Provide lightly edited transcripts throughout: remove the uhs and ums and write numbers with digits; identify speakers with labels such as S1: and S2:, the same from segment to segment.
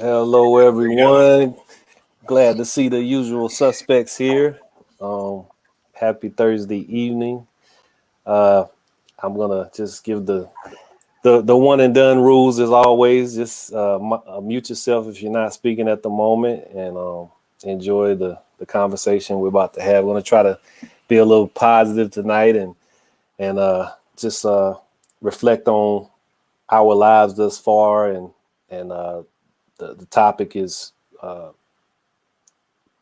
S1: Hello,
S2: There you go.
S1: everyone. Glad to see the usual suspects here. Um, Happy Thursday evening. Uh, I'm gonna just give the one and done rules as always. Just mute yourself if you're not speaking at the moment, and enjoy the conversation we're about to have. We're gonna try to be a little positive tonight, and just reflect on our lives thus far, and the topic is.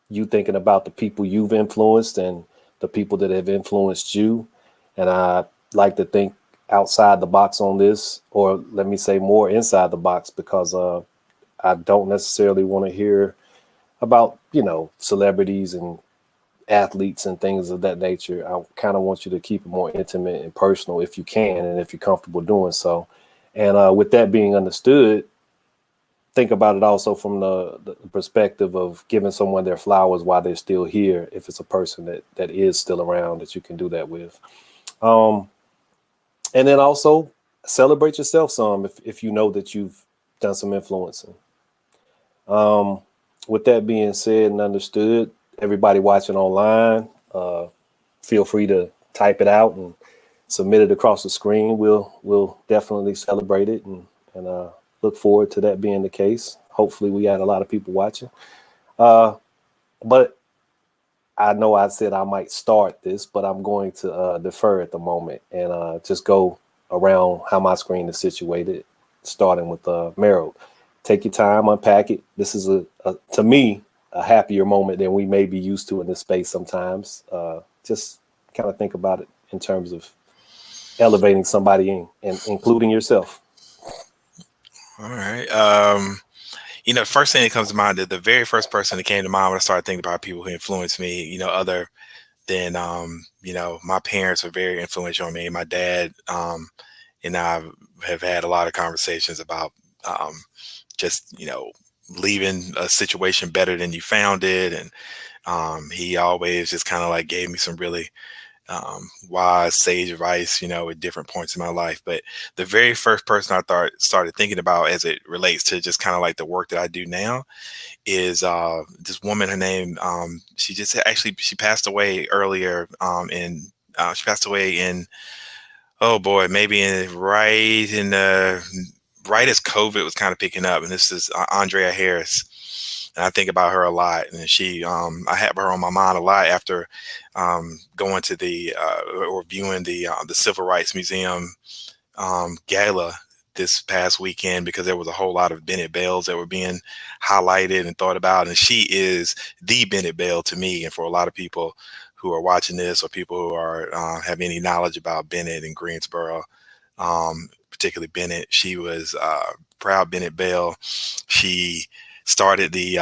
S1: You thinking about the people you've influenced and the people that have influenced you. And I like to think outside the box on this, or let me say more inside the box, because I don't necessarily want to hear about, celebrities and athletes and things of that nature. I kind of want you to keep it more intimate and personal if you can, and if you're comfortable doing so. And with that being understood, think about it also from the perspective of giving someone their flowers while they're still here, if it's a person that is still around that you can do that with. um and then also celebrate yourself some if you know that you've done some influencing. um with that being said and understood, everybody watching online, feel free to type it out and submit it across the screen. We'll definitely celebrate it, and look forward to that being the case. Hopefully we got a lot of people watching. Uh, but I know I said I might start this, but I'm going to defer at the moment and just go around how my screen is situated, starting with Merrill. Take your time, unpack it. This is to me, a happier moment than we may be used to in this space sometimes. Just kind of think about it in terms of elevating somebody in, and including yourself.
S2: All right. First thing that comes to mind, the very first person that came to mind when I started thinking about people who influenced me, other than my parents were very influential on me. My dad and I have had a lot of conversations about um, just leaving a situation better than you found it, and he always just kind of like gave me some really wise sage advice, at different points in my life. But the very first person I started thinking about as it relates to just kind of like the work that I do now is this woman. Her name, she just actually she passed away earlier. In She passed away in, oh boy, maybe right as COVID was kind of picking up, and this is Andrea Harris. And I think about her a lot, and I have her on my mind a lot after going to the or viewing the Civil Rights Museum gala this past weekend, because there was a whole lot of Bennett Bells that were being highlighted and thought about, and she is the Bennett Bell to me, and for a lot of people who are watching this, or people who are have any knowledge about Bennett and Greensboro, particularly Bennett. She was proud Bennett Bell. She started the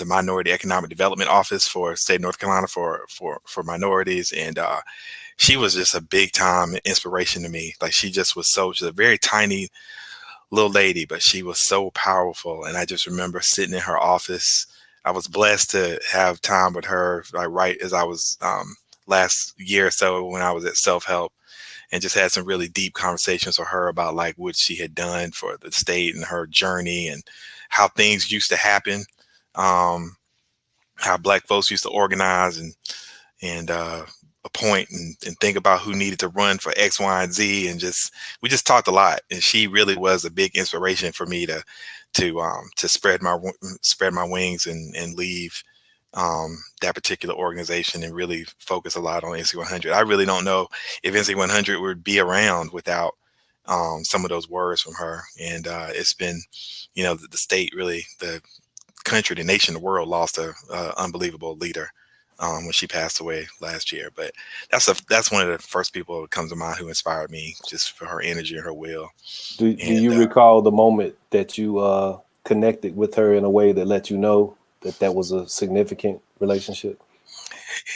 S2: Minority Economic Development Office for state of North Carolina for minorities, and she was just a big time inspiration to me. Like, she's a very tiny little lady, but she was so powerful. And I just remember sitting in her office. I was blessed to have time with her, like right as I was last year or so when I was at Self Help, and just had some really deep conversations with her about like what she had done for the state and her journey, and how things used to happen, um, how Black folks used to organize and appoint and think about who needed to run for X, Y, and Z, and we just talked a lot. And she really was a big inspiration for me to spread my wings and leave that particular organization and really focus a lot on NC 100. I really don't know if NC 100 would be around without some of those words from her. And it's been, the state, really, the country, the nation, the world lost a unbelievable leader when she passed away last year. But that's one of the first people that comes to mind who inspired me, just for her energy and her will.
S1: Do
S2: And
S1: you recall the moment that you connected with her in a way that let you know that that was a significant relationship?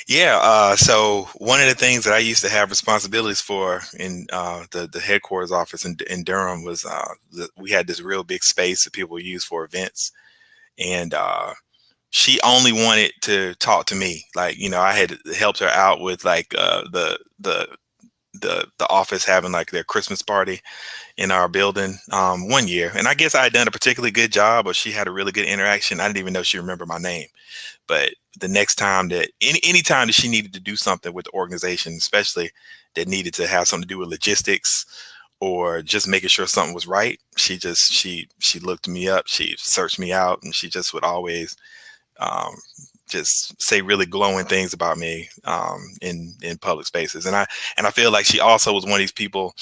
S2: yeah, so one of the things that I used to have responsibilities for in the headquarters office in Durham was we had this real big space that people use for events, and she only wanted to talk to me. Like, I had helped her out with like the the office having like their Christmas party in our building one year. And I guess I had done a particularly good job, or she had a really good interaction. I didn't even know she remembered my name. But the next time that any time that she needed to do something with the organization, especially that needed to have something to do with logistics or just making sure something was right, she looked me up, she searched me out, and she just would always just say really glowing things about me in public spaces. And I feel like she also was one of these people,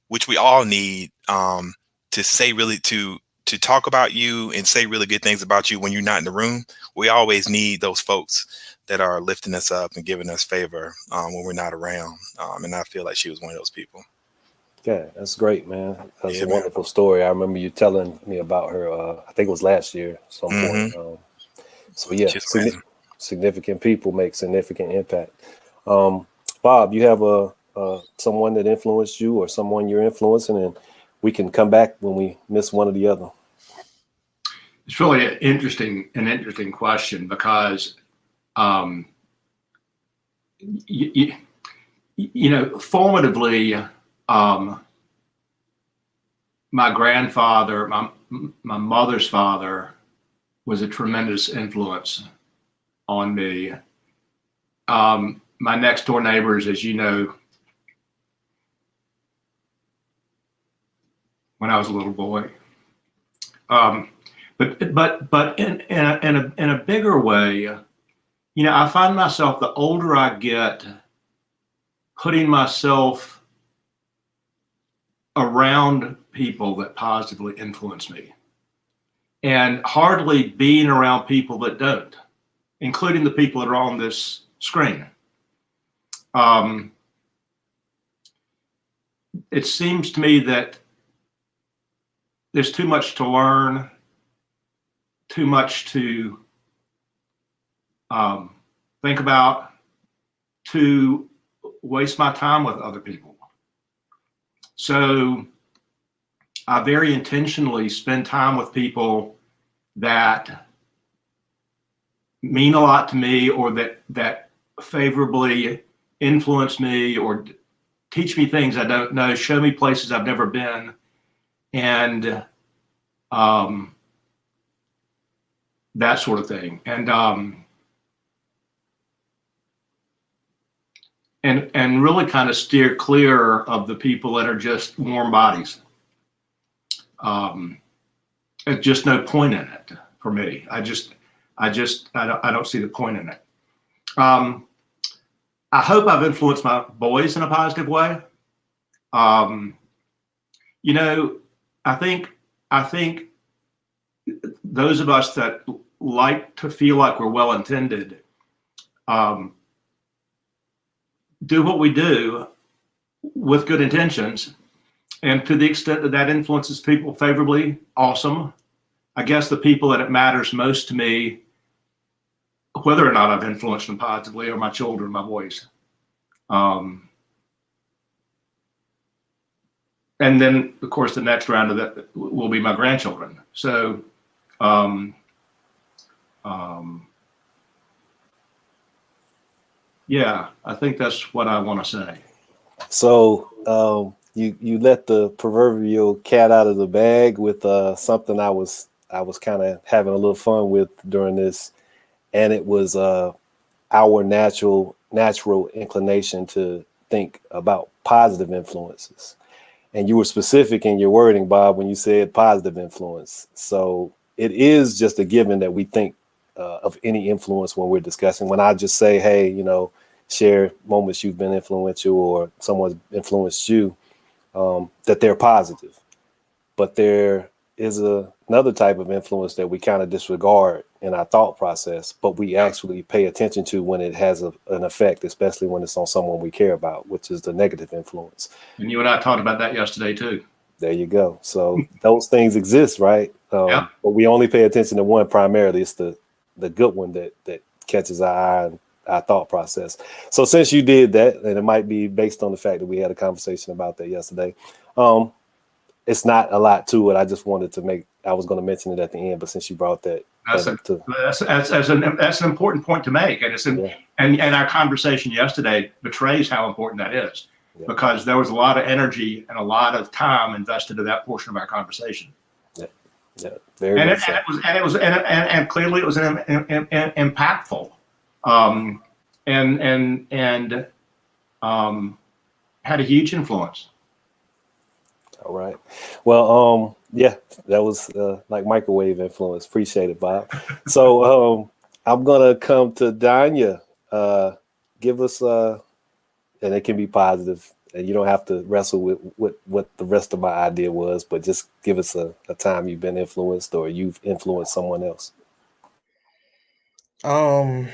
S2: which we all need, to say really to talk about you and say really good things about you when you're not in the room. We always need those folks that are lifting us up and giving us favor when we're not around. And I feel like she was one of those people.
S1: Yeah, that's great, man. That's
S2: Yeah,
S1: a
S2: man.
S1: wonderful story. I remember you telling me about her. I think it was last year at some
S2: Mhm.
S1: point. So yeah,
S2: She's amazing.
S1: significant people make significant impact. Bob, you have someone that influenced you or someone you're influencing, and we can come back when we miss one or the other.
S3: It's really an interesting question because, you know, formatively, my grandfather, my mother's father, was a tremendous influence on me. My next door neighbors, as you know, when I was a little boy. But in a bigger way, you know, I find myself, the older I get, putting myself around people that positively influence me, and hardly being around people that don't, including the people that are on this screen. It seems to me that there's too much to learn, too much to think about, to waste my time with other people. So I very intentionally spend time with people that mean a lot to me, or that favorably influence me, or teach me things I don't know, show me places I've never been, and that sort of thing. And really kind of steer clear of the people that are just warm bodies. There's just no point in it for me. I don't see the point in it. I hope I've influenced my boys in a positive way. You know, I think those of us that like to feel like we're well intended, do what we do with good intentions, and to the extent that that influences people favorably, awesome. I guess the people that it matters most to me, whether or not I've influenced them positively, are my children, my boys. And then, of course, the next round of that will be my grandchildren. So, yeah, I think that's what I want to say.
S1: So you let the proverbial cat out of the bag with something I was kind of having a little fun with during this, and it was our natural inclination to think about positive influences. And you were specific in your wording, Bob, when you said positive influence. So it is just a given that we think of any influence when we're discussing. When I just say, hey, you know, share moments you've been influential or someone's influenced you, that they're positive. But there is another type of influence that we kind of disregard in our thought process, but we actually pay attention to when it has an effect, especially when it's on someone we care about, which is the negative influence.
S3: And you and I talked about that yesterday too.
S1: There you go. So those things exist, right?
S3: Yeah.
S1: But we only pay attention to one primarily. It's the good one that catches our eye and our thought process. So since you did that, and it might be based on the fact that we had a conversation about that yesterday, it's not a lot to it. I just wanted to I was going to mention it at the end, but since you brought that,
S3: that's an important point to make, and and our conversation yesterday betrays how important that is. because there was a lot of energy and a lot of time invested in that portion of our conversation.
S1: Yeah, very much so.
S3: And clearly it was impactful, and had a huge influence.
S1: All right. Well, yeah, that was like microwave influence. Appreciate it, Bob. So I'm gonna come to Danya. Give us and it can be positive, and you don't have to wrestle with what the rest of my idea was, but just give us a time you've been influenced or you've influenced someone else.
S4: My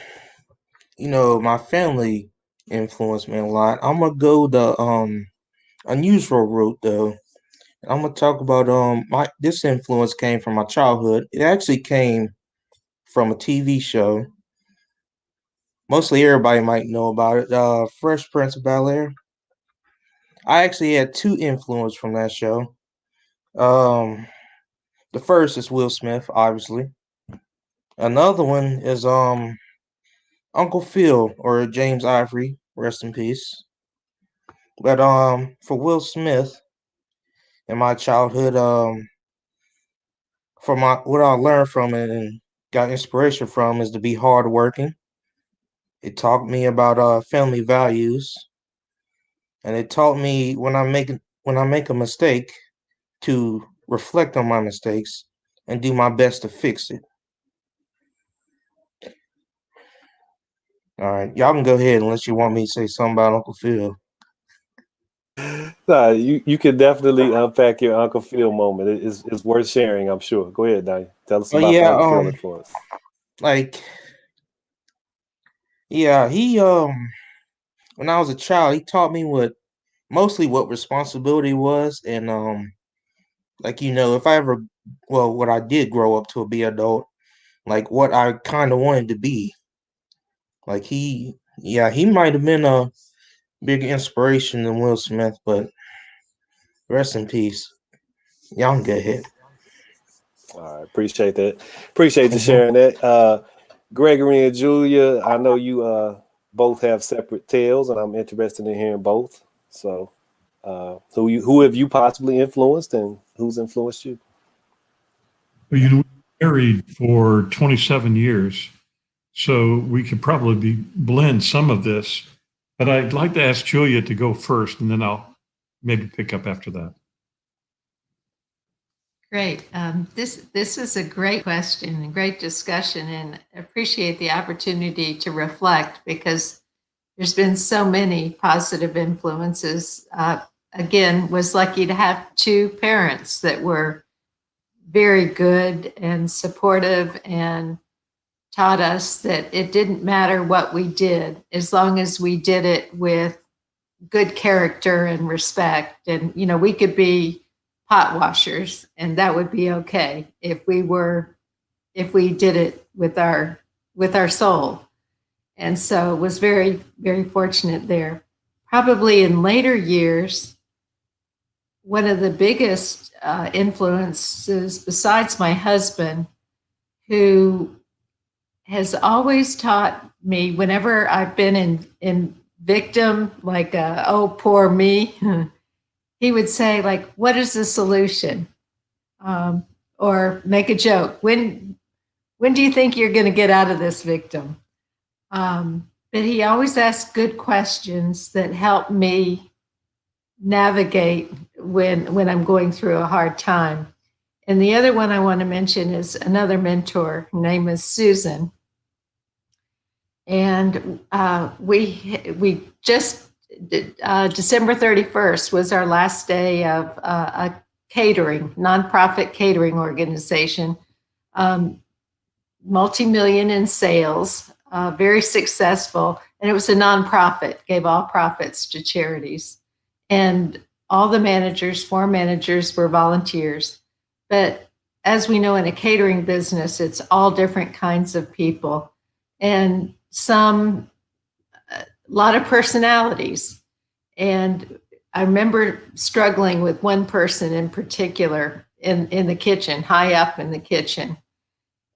S4: family influenced me a lot. I'm gonna go the unusual route though. I'm gonna talk about this influence came from my childhood. It actually came from a TV show. Mostly everybody might know about it. Fresh Prince of Bel-Air. I actually had two influence from that show. Um, the first is Will Smith, obviously. Another one is Uncle Phil or James Ivory, rest in peace. But for Will Smith in my childhood, from what I learned from it and got inspiration from is to be hardworking. It taught me about family values, and it taught me when I make a mistake to reflect on my mistakes and do my best to fix it. All right, y'all can go ahead unless you want me to say something about Uncle Phil.
S1: No, you can definitely unpack your Uncle Phil moment. It's worth sharing, I'm sure. Go ahead, Danya. Tell us
S4: Oh
S1: about the
S4: yeah,
S1: Uncle Phil influence.
S4: like yeah, he when I was a child, he taught me mostly what responsibility was, and if I ever, what I did grow up to be adult, like what I kind of wanted to be. Like he might have been a bigger inspiration than Will Smith, but rest in peace. Y'all can go ahead.
S1: All right, appreciate that. Appreciate you
S4: Mhm.
S1: sharing that. Gregory and Julia, I know you both have separate tales, and I'm interested in hearing both. So, who have you possibly influenced, and who's influenced you?
S5: Well, we were married for 27 years, so we could probably blend some of this. But I'd like to ask Julia to go first, and then I'll maybe pick up after that.
S6: Great. This is a great question and great discussion, and appreciate the opportunity to reflect because there's been so many positive influences. Again, was lucky to have two parents that were very good and supportive and taught us that it didn't matter what we did as long as we did it with good character and respect. And, we could be pot washers and that would be okay if we did it with our soul. And so was very, very fortunate there. Probably in later years, one of the biggest influences besides my husband, who has always taught me whenever I've been in victim, like, oh, poor me, he would say, like, what is the solution? Or make a joke. When do you think you're going to get out of this victim? But he always asked good questions that help me navigate when I'm going through a hard time. And the other one I want to mention is another mentor. Her name is Susan. And we just December 31st was our last day of a nonprofit catering organization, multi-million in sales, very successful. And it was a nonprofit, gave all profits to charities. And all the 4 managers were volunteers. But as we know, in a catering business, it's all different kinds of people. And a lot of personalities. And I remember struggling with one person in particular in the kitchen, high up in the kitchen.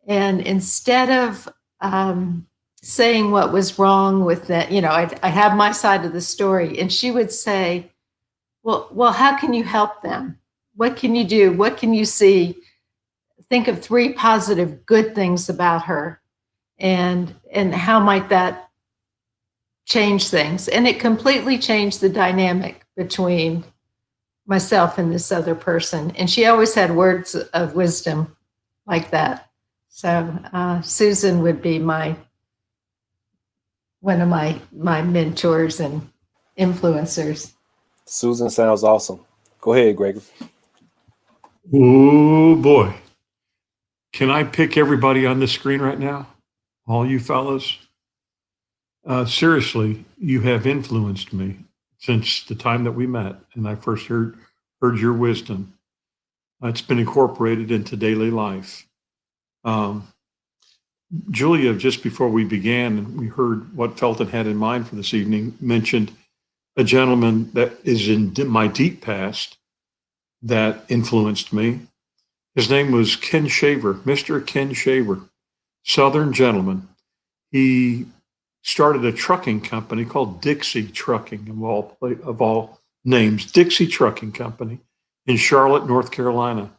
S6: And instead of saying what was wrong with that. You know, I have my side of the story, and she would say, well, how can you help them? What can you do? What can you see? Think of 3 positive, good things about her, and how might that change things? And it completely changed the dynamic between myself and this other person. And she always had words of wisdom like that. So Susan would be one of my mentors and influencers.
S1: Susan sounds awesome. Go ahead, Gregory.
S5: Oh boy. Can I pick everybody on the screen right now? All you fellas? Seriously, you have influenced me since the time that we met and I first heard your wisdom. It's been incorporated into daily life. Julia, just before we began, and we heard what Felton had in mind for this evening, mentioned a gentleman that is in my deep past that influenced me. His name was Ken Shaver, Mr. Ken Shaver, Southern gentleman. He started a trucking company called Dixie Trucking, of all names, Dixie Trucking Company in Charlotte, North Carolina.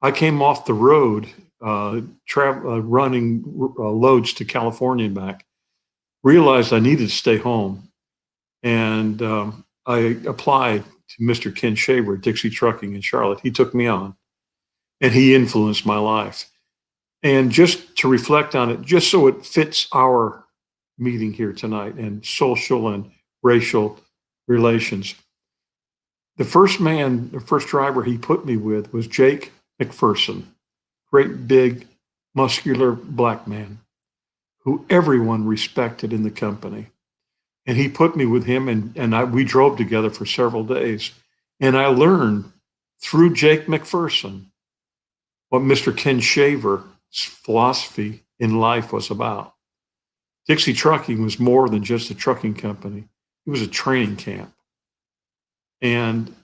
S5: I came off the road running loads to California and back, realized I needed to stay home, and I applied to Mr. Ken Shaver, Dixie Trucking in Charlotte. He took me on, and he influenced my life. And just to reflect on it, just so it fits our meeting here tonight and social and racial relations, the first driver he put me with was Jake McPherson, great big muscular black man who everyone respected in the company. And he put me with him, and we drove together for several days. And I learned through Jake McPherson what Mr. Ken Shaver's philosophy in life was about. Dixie Trucking was more than just a trucking company. It was a training camp. And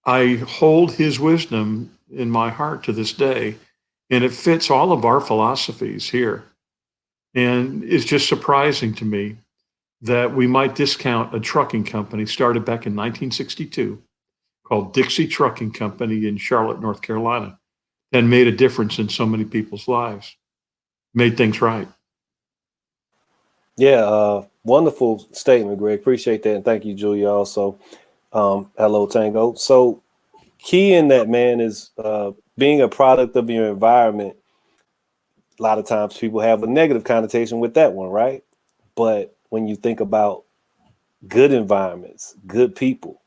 S5: I hold his wisdom in my heart to this day, and it fits all of our philosophies here. And it's just surprising to me that we might discount a trucking company started back in 1962 called Dixie Trucking Company in Charlotte, North Carolina, and made a difference in so many people's lives, made things right.
S1: Yeah, wonderful statement, Greg. Appreciate that. And thank you, Julia, also. Hello, Tango. So key in that, man, is being a product of your environment. A lot of times people have a negative connotation with that one, right? But when you think about good environments, good people,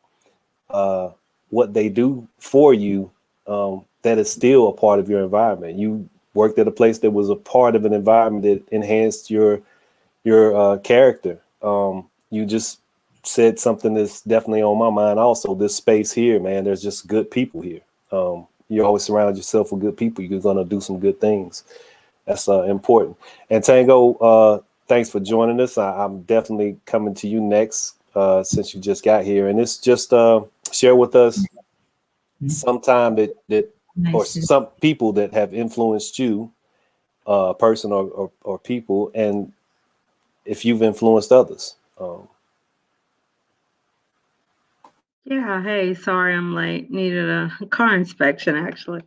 S1: what they do for you, that is still a part of your environment. You worked at a place that was a part of an environment that enhanced your character. You just said something that's definitely on my mind also. This space here, man, there's just good people here. You always surround yourself with good people, you're going to do some good things. That's important. And Tango, thanks for joining us. I'm definitely coming to you next, since you just got here. And it's just share with us sometime that or some people that have influenced you, person or people, and if you've influenced others.
S7: Yeah, hey, sorry I'm late. Needed a car inspection actually.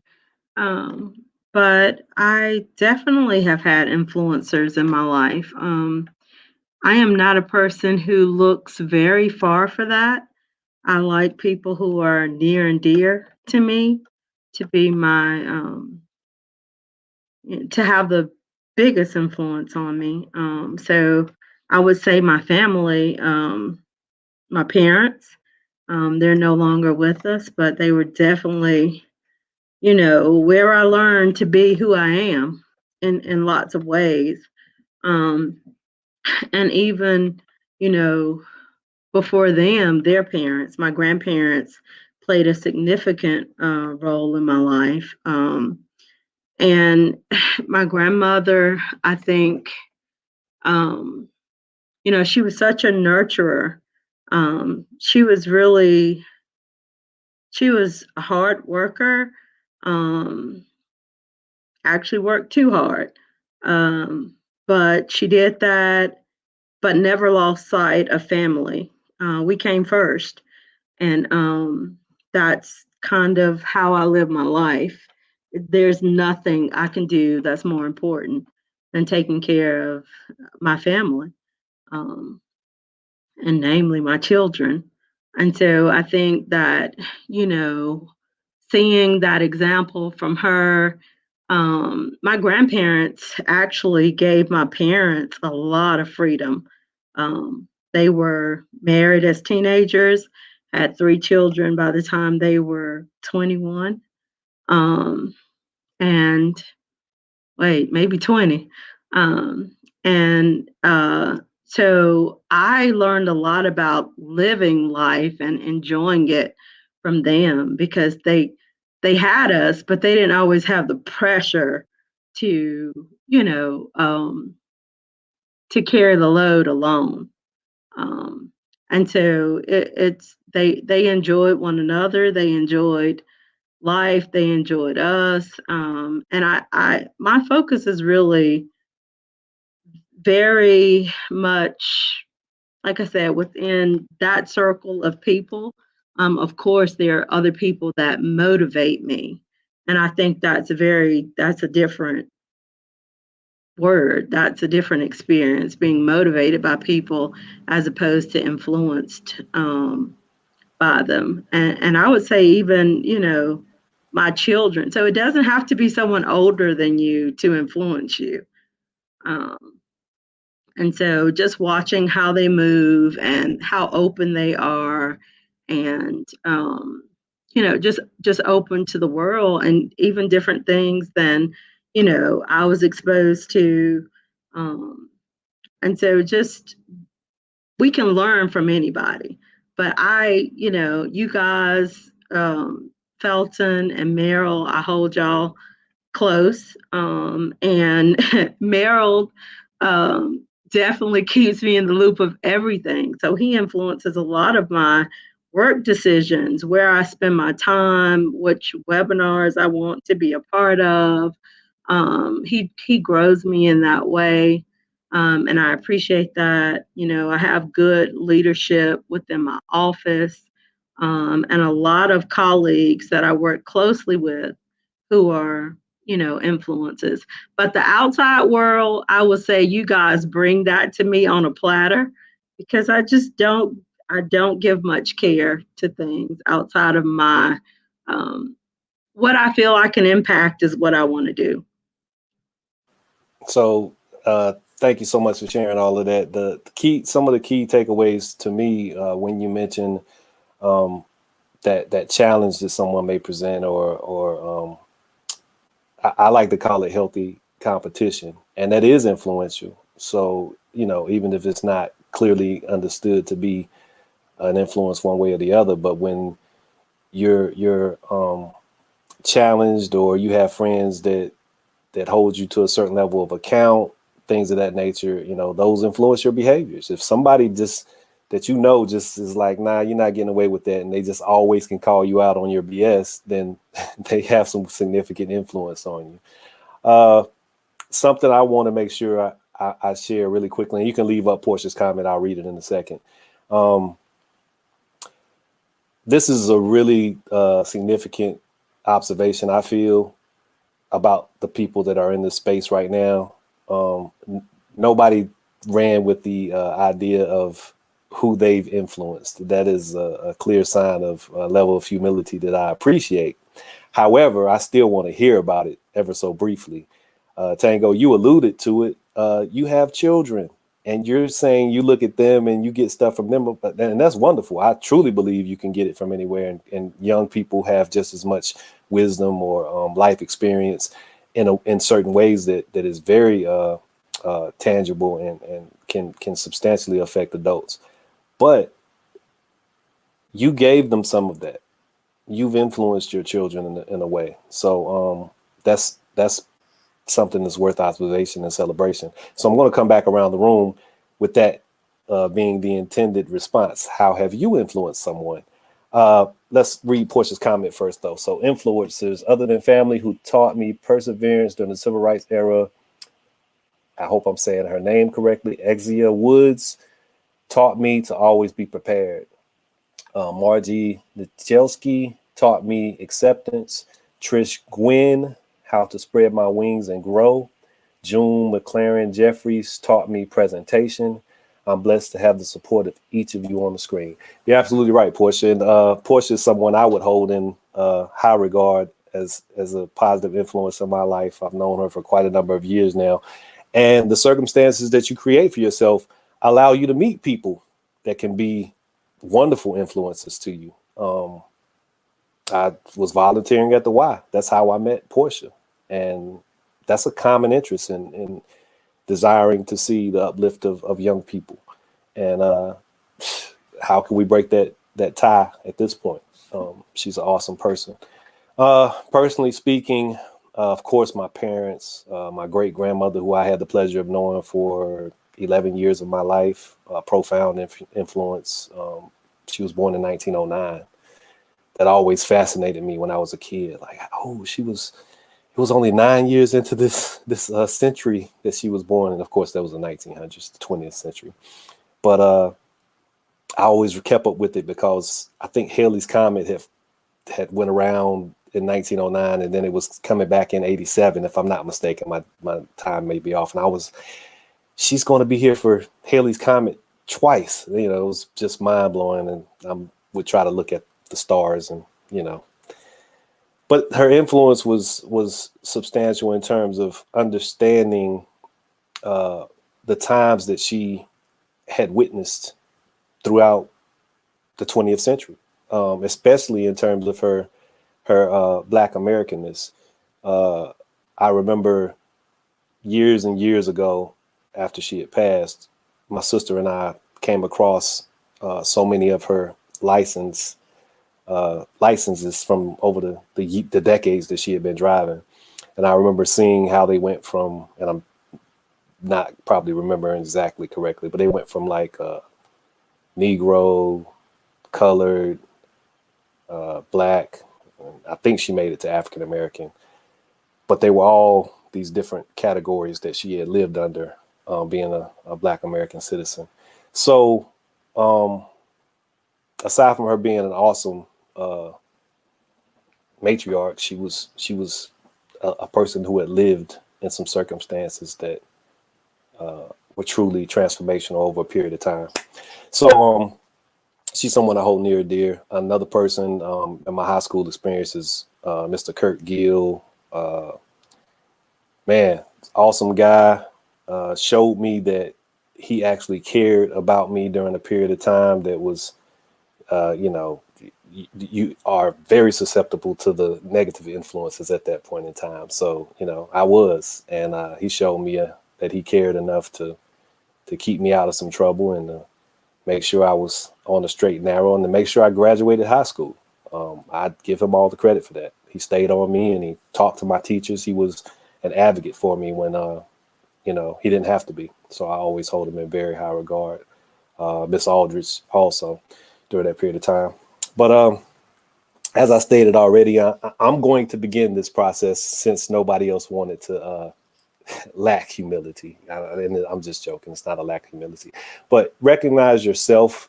S7: But I definitely have had influencers in my life. I am not a person who looks very far for that. I like people who are near and dear to me to be my to have the biggest influence on me. So I would say my family, my parents. They're no longer with us, but they were definitely, where I learned to be who I am in lots of ways. And even, you know, before them, their parents, my grandparents played a significant role in my life. And my grandmother, I think, she was such a nurturer. She was a hard worker, actually worked too hard. but she did that, but never lost sight of family. We came first, and that's kind of how I live my life. There's nothing I can do that's more important than taking care of my family, and namely my children. And so I think that, you know, seeing that example from her, my grandparents actually gave my parents a lot of freedom. They were married as teenagers, had 3 children by the time they were 21. And wait, maybe 20. Um, and so I learned a lot about living life and enjoying it from them because they had us, but they didn't always have the pressure to, you know, to carry the load alone. And so it's they enjoyed one another, they enjoyed life, they enjoyed us. And I my focus is really very much, like I said, within that circle of people. Of course, there are other people that motivate me, and I think that's a different word. That's a different experience, being motivated by people as opposed to influenced by them. And I would say even, you know, my children. So it doesn't have to be someone older than you to influence you. Um, and so just watching how they move and how open they are, and you know, just open to the world and even different things than, you know, I was exposed to. Um, and so just we can learn from anybody. But you know, you guys, Felton and Merrill, I hold y'all close. And Merrill definitely keeps me in the loop of everything. So he influences a lot of my work decisions, where I spend my time, which webinars I want to be a part of. He grows me in that way. And I appreciate that. You know, I have good leadership within my office, and a lot of colleagues that I work closely with who are, you know, influences. But the outside world, I would say you guys bring that to me on a platter, because I don't give much care to things outside of my, what I feel I can impact is what I want to do.
S1: So thank you so much for sharing all of that. Some of the key takeaways to me when you mention that challenge that someone may present, or I like to call it healthy competition, and that is influential. So, you know, even if it's not clearly understood to be an influence one way or the other, but when you're challenged, or you have friends that hold you to a certain level of account, things of that nature, you know, those influence your behaviors. If somebody just that you know just is like, nah, you're not getting away with that, and they just always can call you out on your BS, then they have some significant influence on you. Something I want to make sure I share really quickly, and you can leave up Portia's comment, I'll read it in a second. This is a really significant observation, I feel, about the people that are in this space right now. Nobody ran with the idea of who they've influenced. That is a clear sign of a level of humility that I appreciate. However, I still want to hear about it ever so briefly. Tango, you alluded to it. You have children, and you're saying you look at them and you get stuff from them, and that's wonderful. I truly believe you can get it from anywhere, and young people have just as much wisdom or life experience in certain ways that is very tangible and can substantially affect adults. But you gave them some of that. You've influenced your children in a way. So that's something that's worth observation and celebration. So I'm going to come back around the room with that being the intended response. How have you influenced someone? Let's read Portia's comment first, though. So influencers other than family who taught me perseverance during the civil rights era. I hope I'm saying her name correctly, Exia Woods, taught me to always be prepared. Margie Nichelski taught me acceptance. Trish Gwynn, how to spread my wings and grow. June McLaren Jeffries taught me presentation. I'm blessed to have the support of each of you on the screen. You're absolutely right, Portia. And Portia is someone I would hold in high regard as a positive influence in my life. I've known her for quite a number of years now. And the circumstances that you create for yourself allow you to meet people that can be wonderful influences to you. I was volunteering at the Y. That's how I met Portia. And that's a common interest in desiring to see the uplift of young people. And how can we break that tie at this point? She's an awesome person. Personally speaking, of course, my parents, my great grandmother, who I had the pleasure of knowing for 11 years of my life, profound influence. She was born in 1909. That always fascinated me when I was a kid. Like, oh, it was only 9 years into this century that she was born. And of course, that was the 1900s, the 20th century. But I always kept up with it because I think Halley's Comet had went around in 1909, and then it was coming back in 87, if I'm not mistaken. My time may be off. And she's going to be here for Halley's Comet twice. You know, it was just mind blowing. And I would try to look at the stars and, you know, but her influence was substantial in terms of understanding the times that she had witnessed throughout the 20th century, especially in terms of her Black Americanness. I remember years and years ago, after she had passed, my sister and I came across so many of her licenses from over the decades that she had been driving. And I remember seeing how they went from, and I'm not probably remembering exactly correctly, but they went from like Negro, colored, Black. I think she made it to African American, but they were all these different categories that she had lived under, being a Black American citizen. So aside from her being an awesome matriarch, she was a person who had lived in some circumstances that were truly transformational over a period of time. So she's someone I hold near and dear. Another person in my high school experience is Mr. Kurt Gill. Man, awesome guy. Showed me that he actually cared about me during a period of time that was, you know, you are very susceptible to the negative influences at that point in time. So, you know, I was, and he showed me that he cared enough to keep me out of some trouble and make sure I was on the straight and narrow and to make sure I graduated high school. I'd give him all the credit for that. He stayed on me and he talked to my teachers. He was an advocate for me when, you know, he didn't have to be. So I always hold him in very high regard. Miss Aldridge also during that period of time. But as I stated already, I'm going to begin this process since nobody else wanted to lack humility. And I'm just joking. It's not a lack of humility, but recognize yourself,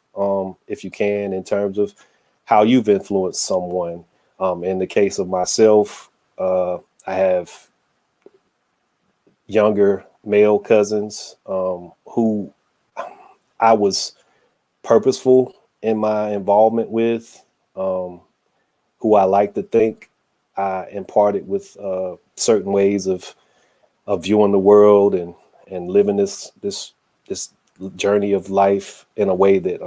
S1: if you can, in terms of how you've influenced someone. In the case of myself, I have younger male cousins who I was purposeful in my involvement with, who I like to think I imparted with certain ways of viewing the world and living this journey of life in a way that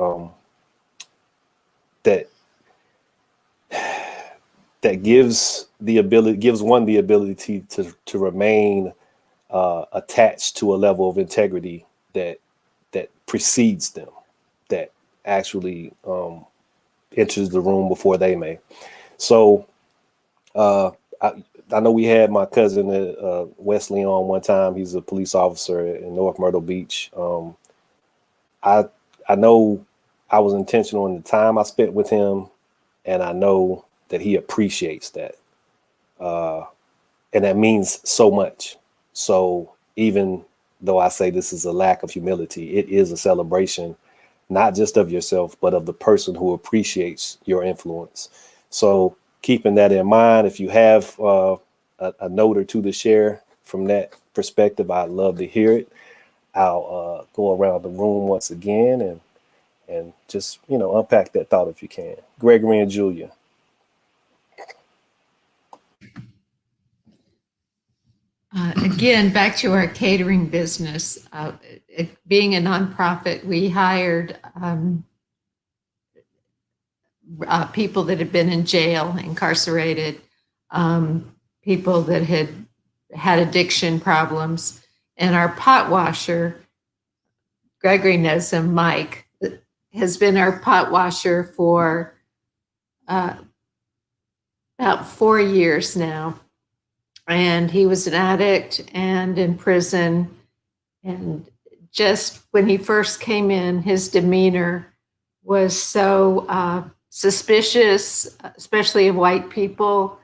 S1: that gives one the ability to remain attached to a level of integrity that precedes them, that actually enters the room before they may. So I know we had my cousin Wesley on one time. He's a police officer in North Myrtle Beach. I know I was intentional in the time I spent with him, and I know that he appreciates that. And that means so much. So even though I say this is a lack of humility, it is a celebration, not just of yourself, but of the person who appreciates your influence. So keeping that in mind, if you have a note or two to share from that perspective, I'd love to hear it. I'll go around the room once again and just, unpack that thought if you can. Gregory and Julia.
S6: Again, back to our catering business. Being a nonprofit, we hired people that had been in jail, incarcerated, people that had addiction problems. And our pot washer, Gregory knows him, Mike, has been our pot washer for about 4 years now. And he was an addict and in prison. And just when he first came in, his demeanor was so suspicious, especially of white people.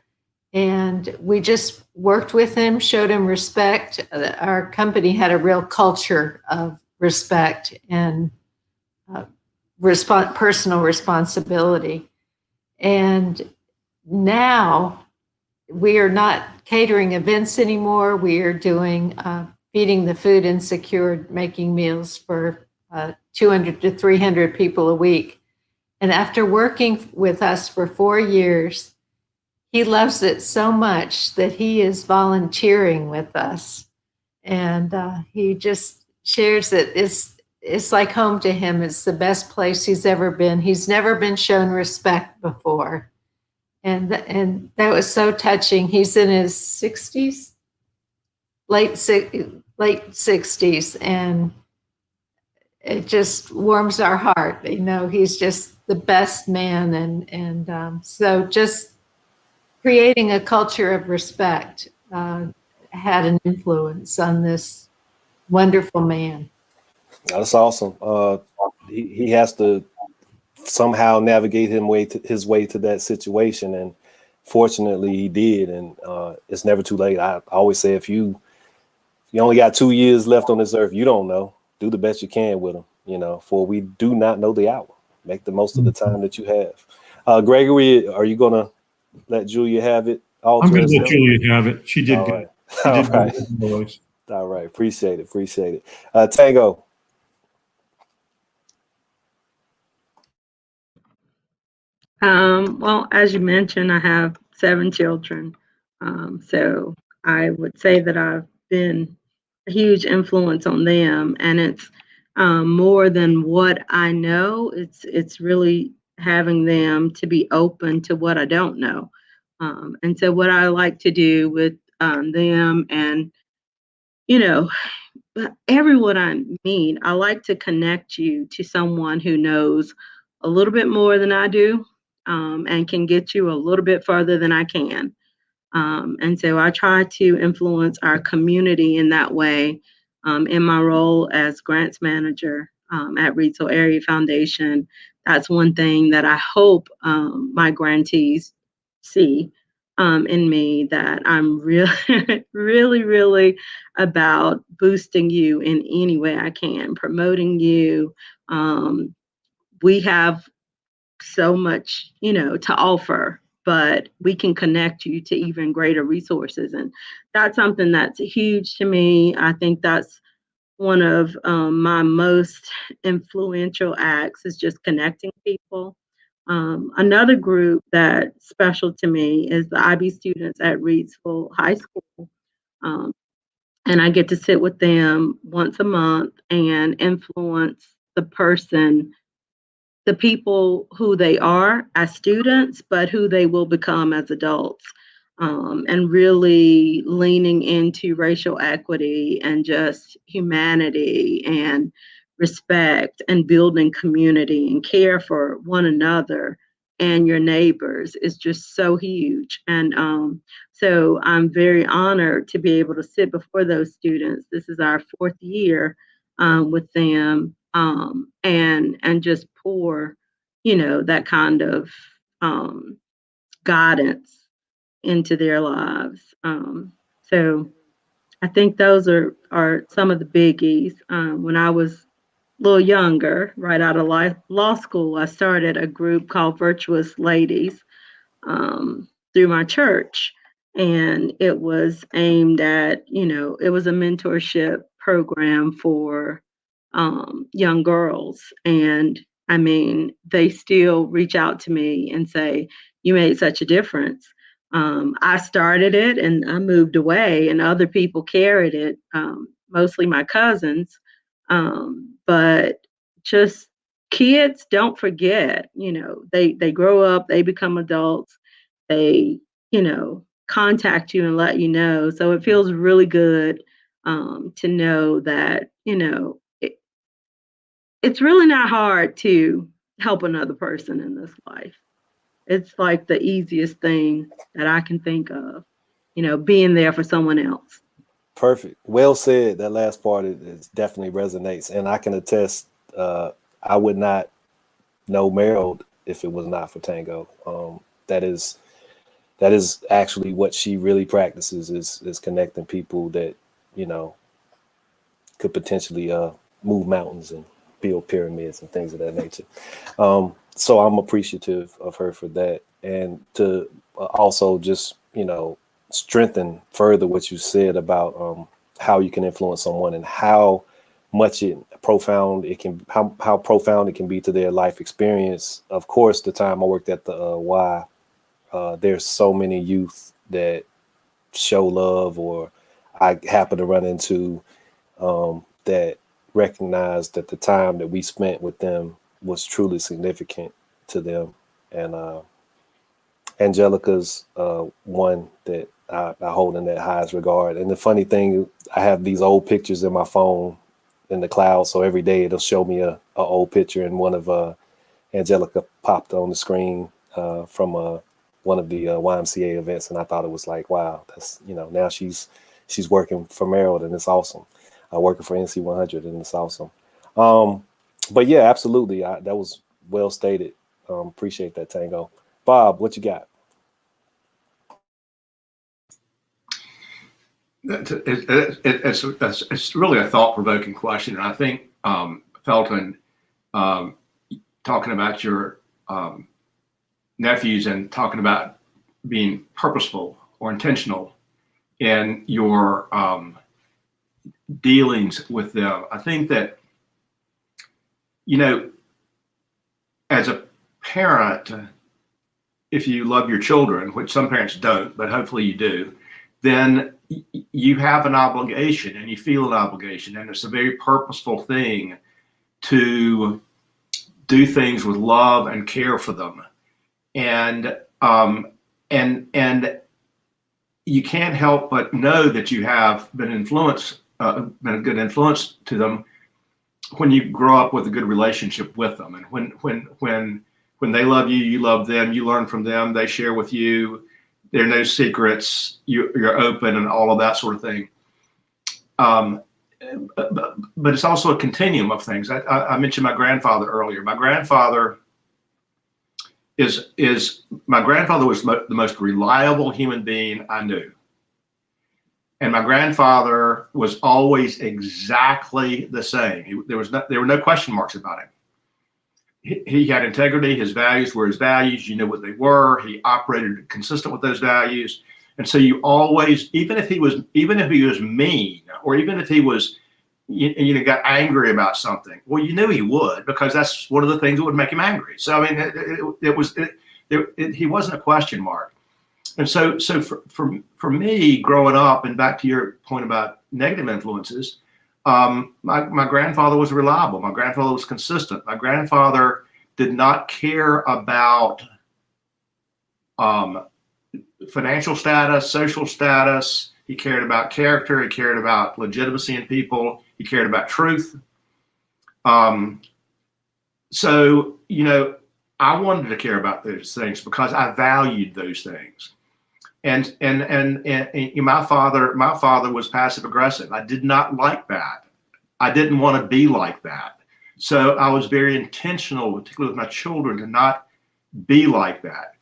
S6: And we just worked with him, showed him respect. Our company had a real culture of respect and personal responsibility. And now we are not catering events anymore. We are doing feeding the food insecure, making meals for 200 to 300 people a week. And after working with us for 4 years, he loves it so much that he is volunteering with us. And he just shares that it's like home to him. It's the best place he's ever been. He's never been shown respect before. And that was so touching. He's in his 60s, late 60s, and it just warms our heart. He's just the best man. And so just creating a culture of respect had an influence on this wonderful man.
S1: That's awesome. He has to somehow navigate his way to that situation, and fortunately he did. And it's never too late. I always say, if you only got 2 years left on this earth, you don't know. Do the best you can with them, for we do not know the hour. Make the most of the time that you have. Gregory, are you gonna let Julia have it?
S5: I'm going to let Julia have it. She did
S1: all
S5: good.
S1: Right.
S5: She did
S1: all right.
S5: good.
S1: All right. Appreciate it. Tango.
S7: Well, as you mentioned, I have 7 children. So I would say that I've been a huge influence on them, and it's more than what I know. It's really having them to be open to what I don't know. And so what I like to do with them, and everyone I meet, I like to connect you to someone who knows a little bit more than I do, and can get you a little bit further than I can. And so I try to influence our community in that way. In my role as grants manager at Reedsville Area Foundation, that's one thing that I hope my grantees see in me, that I'm really, really, really about boosting you in any way I can, promoting you. We have so much, to offer, but we can connect you to even greater resources. And that's something that's huge to me. I think that's one of my most influential acts, is just connecting people. Another group that's special to me is the IB students at Reedsville High School. And I get to sit with them once a month and influence the people who they are as students, but who they will become as adults, and really leaning into racial equity and just humanity and respect and building community and care for one another and your neighbors is just so huge. And so I'm very honored to be able to sit before those students. This is our 4th year with them, and just pour, that kind of guidance into their lives. So I think those are some of the biggies. When I was a little younger, right out of law school, I started a group called Virtuous Ladies through my church. And it was aimed at, it was a mentorship program for young girls. And I mean, they still reach out to me and say, you made such a difference. I started it and I moved away, and other people carried it, mostly my cousins. But just kids don't forget, they grow up, they become adults, they, contact you and let you know. So it feels really good to know that, it's really not hard to help another person in this life. It's like the easiest thing that I can think of, being there for someone else.
S1: Perfect. Well said. That last part is definitely resonates, and I can attest. I would not know Meryl if it was not for Tango. That is actually what she really practices is connecting people that could potentially move mountains and build pyramids and things of that nature. So I'm appreciative of her for that, and to also just strengthen further what you said about how you can influence someone and how much profound it can be to their life experience. Of course, the time I worked at the Y, there's so many youth that show love, or I happen to run into that recognize that the time that we spent with them was truly significant to them. And Angelica's one that I hold in that highest regard. And the funny thing, I have these old pictures in my phone in the cloud, so every day it'll show me a old picture, and one of Angelica popped on the screen from one of the YMCA events, and I thought it was like, wow, that's now she's working for Maryland, and it's awesome. Working for NC 100, and it's awesome. But yeah, absolutely, that was well stated. Appreciate that, Tango. Bob, what you got?
S3: It's really a thought-provoking question, and I think Felton, talking about your nephews and talking about being purposeful or intentional in your dealings with them. I think that as a parent, if you love your children, which some parents don't, but hopefully you do, then you have an obligation, and you feel an obligation, and it's a very purposeful thing to do things with love and care for them. And you can't help but know that you have been a good influence to them when you grow up with a good relationship with them. And when they love you, you love them, you learn from them, they share with you, there are no secrets, you're open, and all of that sort of thing. But it's also a continuum of things. I mentioned my grandfather earlier. My grandfather was the most reliable human being I knew. And my grandfather was always exactly the same. There were no question marks about him. He had integrity. His values were his values. You knew what they were. He operated consistent with those values. And so you always, even if he was mean, or even if he was, got angry about something, well, you knew he would, because that's one of the things that would make him angry. So I mean, he wasn't a question mark. And so for me growing up, and back to your point about negative influences, my grandfather was reliable. My grandfather was consistent. My grandfather did not care about financial status, social status. He cared about character. He cared about legitimacy in people. He cared about truth. So I wanted to care about those things because I valued those things. And my father was passive aggressive. I did not like that. I didn't want to be like that. So I was very intentional, particularly with my children, to not be like that.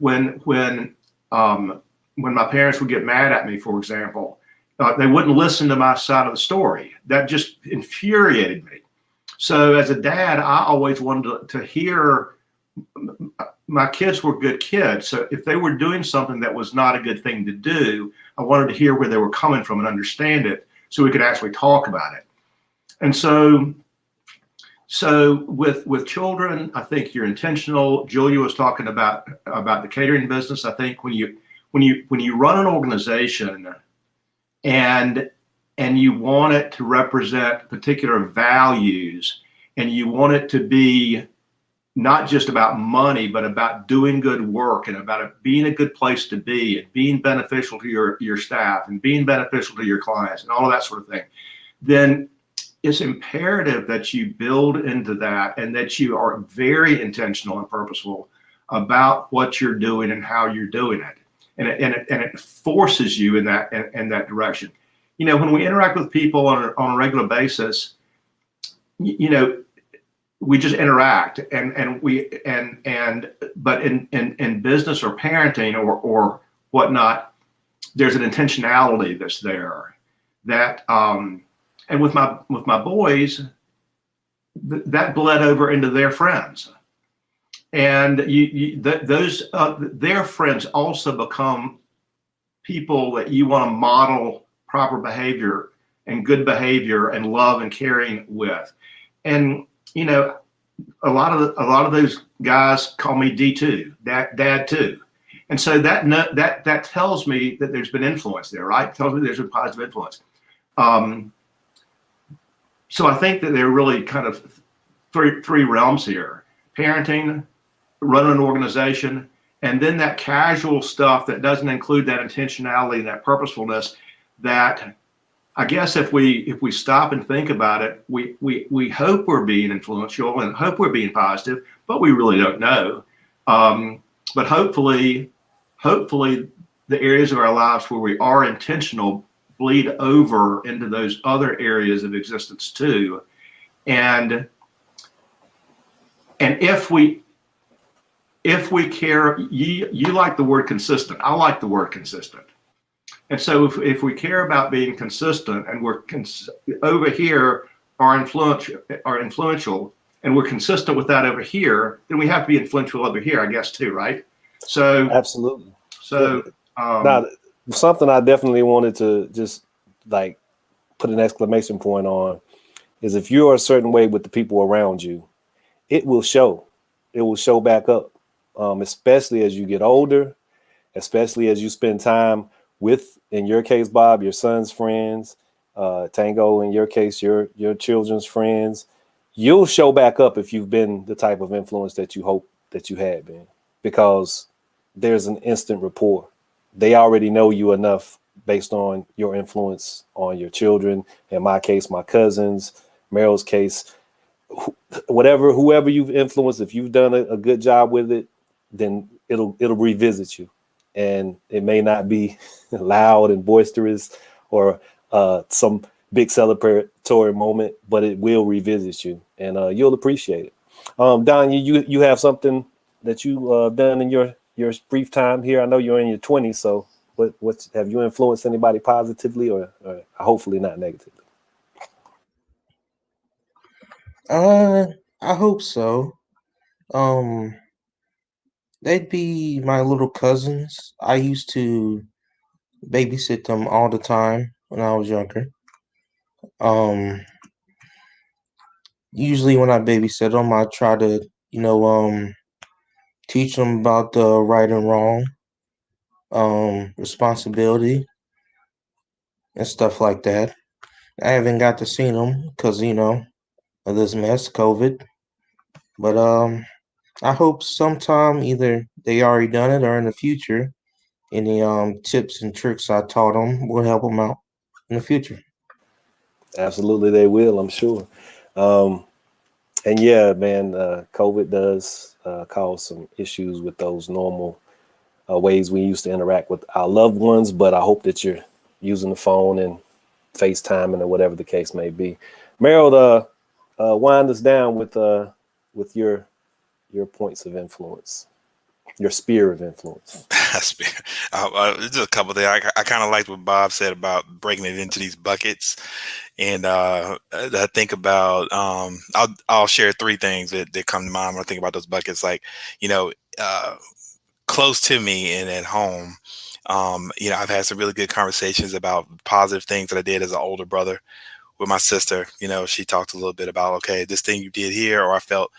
S3: When my parents would get mad at me, for example, They wouldn't listen to my side of the story. That just infuriated me. So as a dad, I always wanted to hear my kids were good kids. So if they were doing something that was not a good thing to do, I wanted to hear where they were coming from and understand it so we could actually talk about it. And so with children, I think you're intentional. Julia was talking about the catering business. I think when you run an organization and you want it to represent particular values, and you want it to be not just about money, but about doing good work and about it being a good place to be and being beneficial to your staff and being beneficial to your clients and all of that sort of thing, then it's imperative that you build into that and that you are very intentional and purposeful about what you're doing and how you're doing it. And it forces you in that direction. You know, when we interact with people on a regular basis, you know, we just interact but in business or parenting or whatnot, there's an intentionality that's there that and with my boys, that bled over into their friends, and their friends also become people that you want to model proper behavior and good behavior and love and caring with. And you know, a lot of those guys call me D2, dad too. And so that tells me that there's been influence there, right? It tells me there's a positive influence. So I think that there are really kind of three realms here: parenting, running an organization, and then that casual stuff that doesn't include that intentionality, that purposefulness. That I guess if we stop and think about it, we hope we're being influential and hope we're being positive, but we really don't know. But hopefully the areas of our lives where we are intentional bleed over into those other areas of existence too. And if we care, you like the word consistent. I like the word consistent. And so if we care about being consistent and we're over here are influential and we're consistent with that over here, then we have to be influential over here, I guess, too, right? So
S1: absolutely.
S3: So
S1: now, something I definitely wanted to just like put an exclamation point on is if you're a certain way with the people around you, it will show. It will show back up, especially as you get older, especially as you spend time with, in your case, Bob, your son's friends, Tango, in your case, your children's friends. You'll show back up if you've been the type of influence that you hope that you had been, because there's an instant rapport. They already know you enough based on your influence on your children. In my case, my cousins, Meryl's case, whoever you've influenced, if you've done a good job with it, then it'll revisit you. And it may not be loud and boisterous or some big celebratory moment, but it will revisit you, and you'll appreciate it. Don, you have something that you done in your brief time here. I know you're in your 20s, so what have you influenced anybody positively or hopefully not negatively?
S4: I hope so. They'd be my little cousins. I used to babysit them all the time when I was younger. Usually when I babysit them, I try to, teach them about the right and wrong, responsibility, and stuff like that. I haven't got to see them because, of this mess, COVID. But I hope sometime either they already done it or in the future, any tips and tricks I taught them will help them out in the future.
S1: Absolutely, they will, I'm sure. And yeah, man, COVID does cause some issues with those normal ways we used to interact with our loved ones, but I hope that you're using the phone and FaceTiming or whatever the case may be. Meryl, wind us down with your points of influence. your sphere of influence?
S2: Just a couple of things. I kind of liked what Bob said about breaking it into these buckets. And I think about, I'll share three things that come to mind when I think about those buckets. Like, you know, close to me and at home, you know, I've had some really good conversations about positive things that I did as an older brother with my sister. You know, she talked a little bit about, okay, this thing you did here, or I felt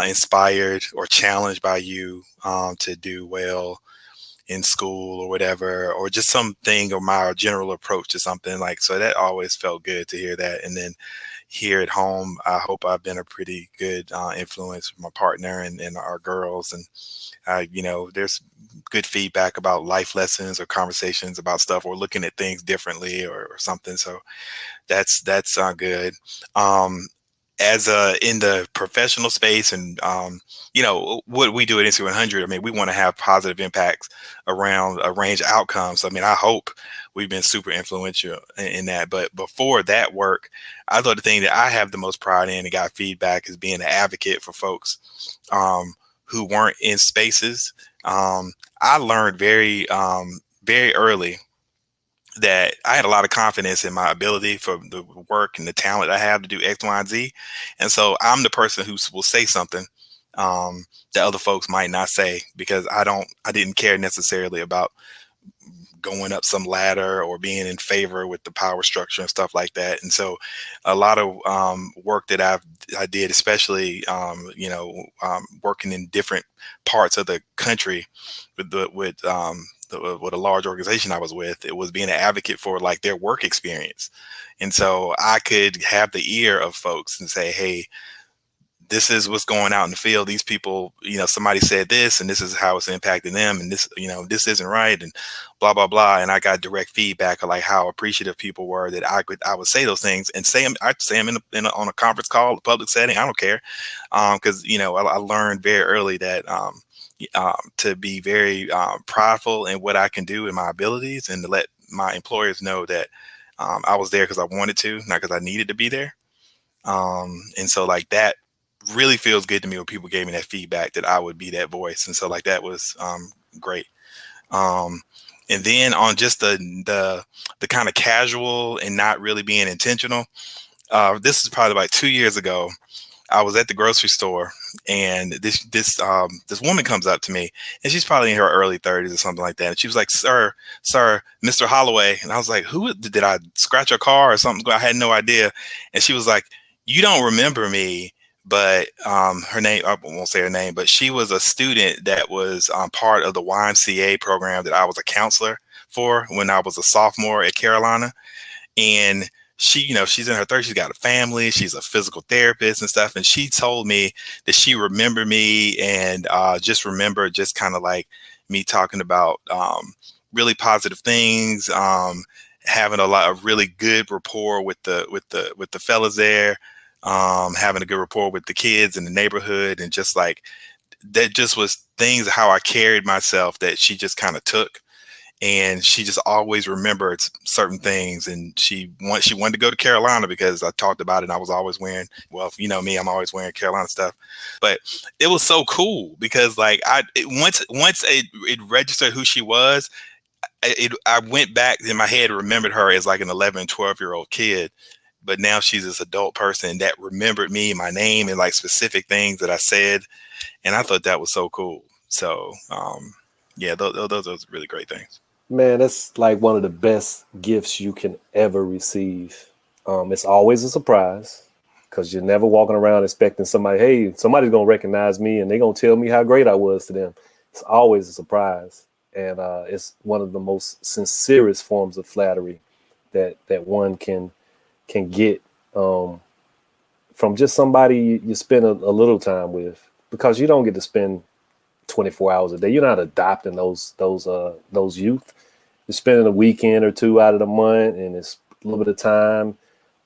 S2: inspired or challenged by you to do well in school or whatever, or just something, or my general approach to something. Like, so that always felt good to hear that. And then here at home, I hope I've been a pretty good influence for my partner and our girls. And, you know, there's good feedback about life lessons or conversations about stuff, or looking at things differently or something. So that's good. As in the professional space, and you know what we do at NC 100, I mean, we want to have positive impacts around a range of outcomes. I mean, I hope we've been super influential in that. But before that work, I thought the thing that I have the most pride in and got feedback is being an advocate for folks who weren't in spaces. I learned very early that I had a lot of confidence in my ability for the work and the talent I have to do X, Y, and Z. And so I'm the person who will say something that other folks might not say, because I didn't care necessarily about going up some ladder or being in favor with the power structure and stuff like that. And so a lot of work that I did, especially, you know, working in different parts of the country with a large organization I was with, it was being an advocate for like their work experience. And so I could have the ear of folks and say, hey, this is what's going out in the field. These people, you know, somebody said this, and this is how it's impacting them. And this, you know, this isn't right, and blah, blah, blah. And I got direct feedback of like how appreciative people were that I would say those things, and I'd say them on a conference call, a public setting. I don't care. Cause you know, I learned very early that, to be very prideful in what I can do and my abilities, and to let my employers know that I was there because I wanted to, not because I needed to be there. And so like that really feels good to me when people gave me that feedback that I would be that voice. And so like that was great. And then on just the kind of casual and not really being intentional, this is probably like 2 years ago. I was at the grocery store, and this woman comes up to me, and she's probably in her early 30s or something like that. And she was like, sir, Mr. Holloway. And I was like, who did I scratch her car or something? I had no idea. And she was like, you don't remember me, but her name, I won't say her name, but she was a student that was part of the YMCA program that I was a counselor for when I was a sophomore at Carolina. And she, you know, she's in her 30s, she's got a family, she's a physical therapist and stuff. And she told me that she remembered me, and just remembered just kind of like me talking about really positive things, having a lot of really good rapport with the fellas there, having a good rapport with the kids in the neighborhood, and just like that just was things how I carried myself that she just kind of took. And she just always remembered certain things. And she wanted to go to Carolina because I talked about it, and I was always wearing, well, you know me, I'm always wearing Carolina stuff. But it was so cool because like once it registered who she was, I went back in my head, remembered her as like an 11, 12-year-old kid. But now she's this adult person that remembered me, my name, and like specific things that I said. And I thought that was so cool. So yeah, those are really great things.
S1: Man, that's like one of the best gifts you can ever receive. It's always a surprise because you're never walking around expecting somebody, hey, somebody's going to recognize me and they're going to tell me how great I was to them. It's always a surprise. And it's one of the most sincerest forms of flattery that one can get from just somebody you spend a little time with, because you don't get to spend 24 hours a day. You're not adopting those youth. You're spending a weekend or two out of the month, and it's a little bit of time,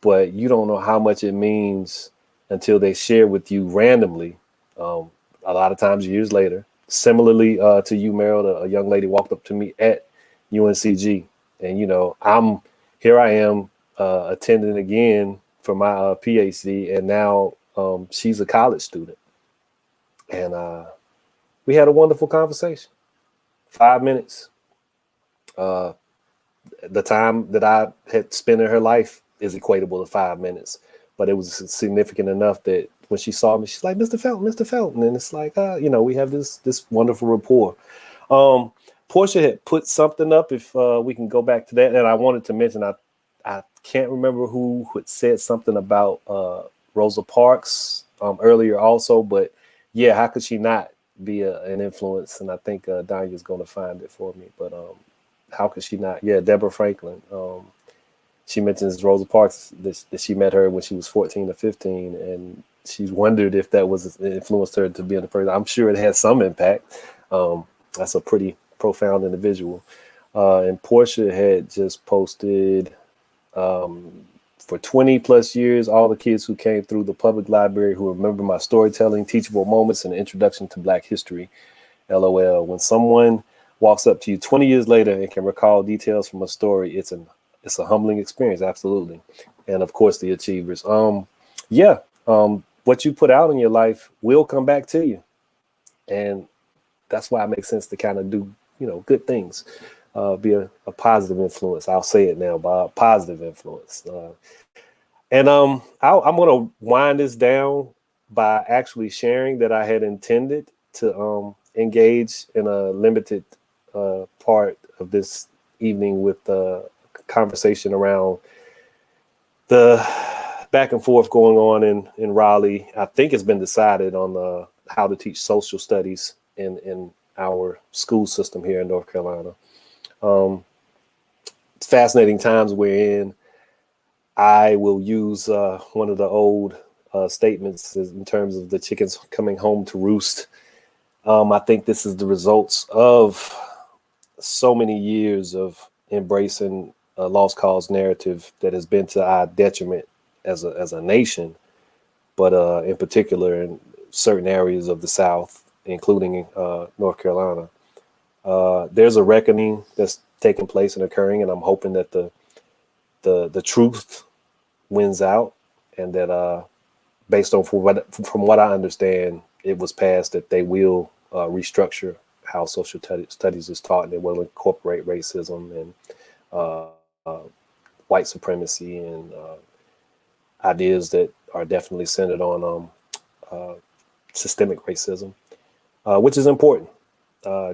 S1: but you don't know how much it means until they share with you randomly. A lot of times years later. Similarly to you, Meryl, a young lady walked up to me at UNC-G, and you know I am attending again for my Ph.D, and now she's a college student, and we had a wonderful conversation. 5 minutes. The time that I had spent in her life is equatable to 5 minutes, but it was significant enough that when she saw me, she's like, Mr. Felton. And it's like, we have this wonderful rapport. Portia had put something up, if we can go back to that. And I wanted to mention, I can't remember who had said something about Rosa Parks earlier also, but yeah, how could she not be an influence? And I think Danya's going to find it for me, but how could she not? Yeah, Deborah Franklin. She mentions Rosa Parks, that she met her when she was 14 or 15, and she's wondered if that was influenced her to be in the person. I'm sure it had some impact. That's a pretty profound individual. And Portia had just posted, for 20 plus years, all the kids who came through the public library who remember my storytelling, teachable moments, and introduction to Black history. LOL. When someone walks up to you 20 years later and can recall details from a story, it's a humbling experience. Absolutely. And of course, the achievers. What you put out in your life will come back to you. And that's why it makes sense to kind of do, good things. Be a positive influence. I'll say it now, Bob. Positive influence. I'm going to wind this down by actually sharing that I had intended to engage in a limited part of this evening with the conversation around the back and forth going on in Raleigh. I think it's been decided on how to teach social studies in our school system here in North Carolina. It's fascinating times we're in. I will use one of the old statements in terms of the chickens coming home to roost. I think this is the results of so many years of embracing a lost cause narrative that has been to our detriment as a nation, but in particular in certain areas of the South, including North Carolina. There's a reckoning that's taking place and occurring, and I'm hoping that the truth wins out, and that based on from what I understand, it was passed that they will restructure how social studies is taught, and they will incorporate racism and white supremacy and ideas that are definitely centered on systemic racism, which is important.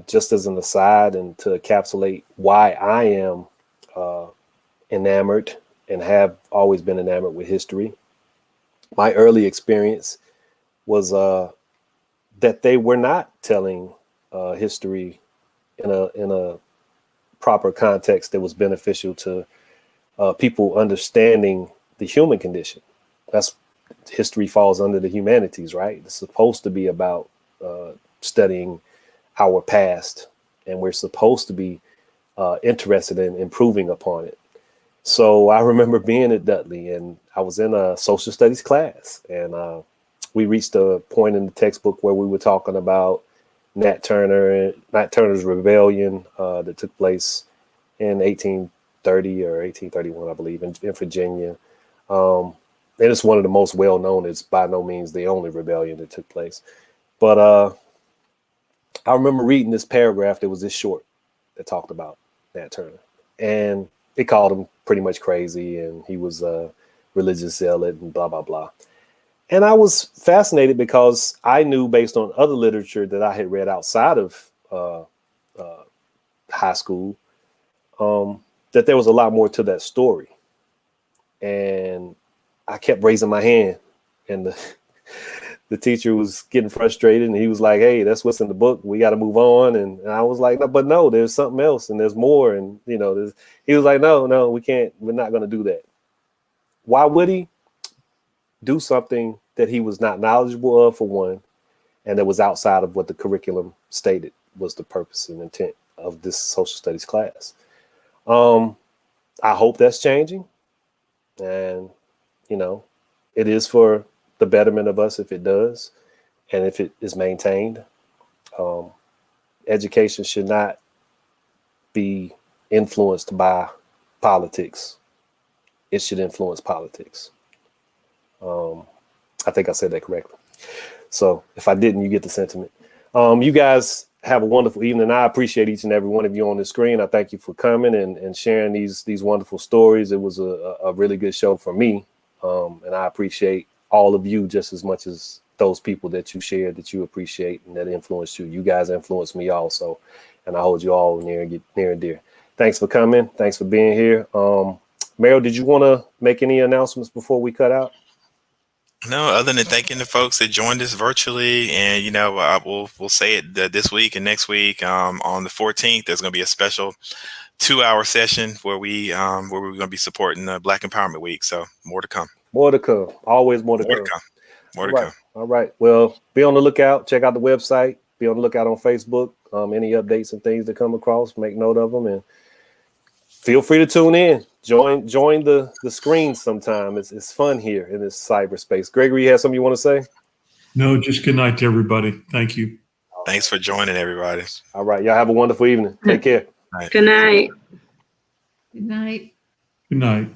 S1: Just as an aside, and to encapsulate why I am enamored and have always been enamored with history, my early experience was that they were not telling history in a proper context that was beneficial to people understanding the human condition. That's history falls under the humanities, right? It's supposed to be about studying our past, and we're supposed to be interested in improving upon it. So I remember being at Dudley, and I was in a social studies class, and we reached a point in the textbook where we were talking about Nat Turner's rebellion that took place in 1830 or 1831, I believe, in Virginia. And it's one of the most well-known. It's by no means the only rebellion that took place. But I remember reading this paragraph that was this short that talked about Nat Turner. And it called him pretty much crazy, and he was a religious zealot and blah, blah, blah. And I was fascinated because I knew, based on other literature that I had read outside of high school, that there was a lot more to that story. And I kept raising my hand, and the teacher was getting frustrated, and he was like, "Hey, that's what's in the book. We got to move on." And I was like, "No, there's something else, and there's more." And he was like, "No, we can't. We're not going to do that." Why would he do something that he was not knowledgeable of, for one, and that was outside of what the curriculum stated was the purpose and intent of this social studies class? I hope that's changing, and it is for the betterment of us if it does, and if it is maintained. Education should not be influenced by politics. It should influence politics. I think I said that correctly. So if I didn't, you get the sentiment. You guys have a wonderful evening. I appreciate each and every one of you on the screen. I thank you for coming and sharing these wonderful stories. It was a really good show for me. And I appreciate all of you just as much as those people that you shared, that you appreciate and that influenced you. You guys influenced me also. And I hold you all near and dear. Thanks for coming. Thanks for being here. Meryl, did you want to make any announcements before we cut out?
S2: No, other than thanking the folks that joined us virtually, and we'll say it this week and next week. On the 14th, there's going to be a special 2-hour session where we're going to be supporting Black Empowerment Week. So more to come.
S1: More to come. Always more to come.
S2: More to come.
S1: All right. Well, be on the lookout. Check out the website. Be on the lookout on Facebook. Any updates and things that come across, make note of them, and feel free to tune in. Join the screen sometime. It's fun here in this cyberspace. Gregory, you have something you want to say?
S5: No, just good night to everybody. Thank you.
S2: Thanks for joining, everybody.
S1: All right. Y'all have a wonderful evening. Take care.
S7: Good night.
S6: Good night.
S5: Good night.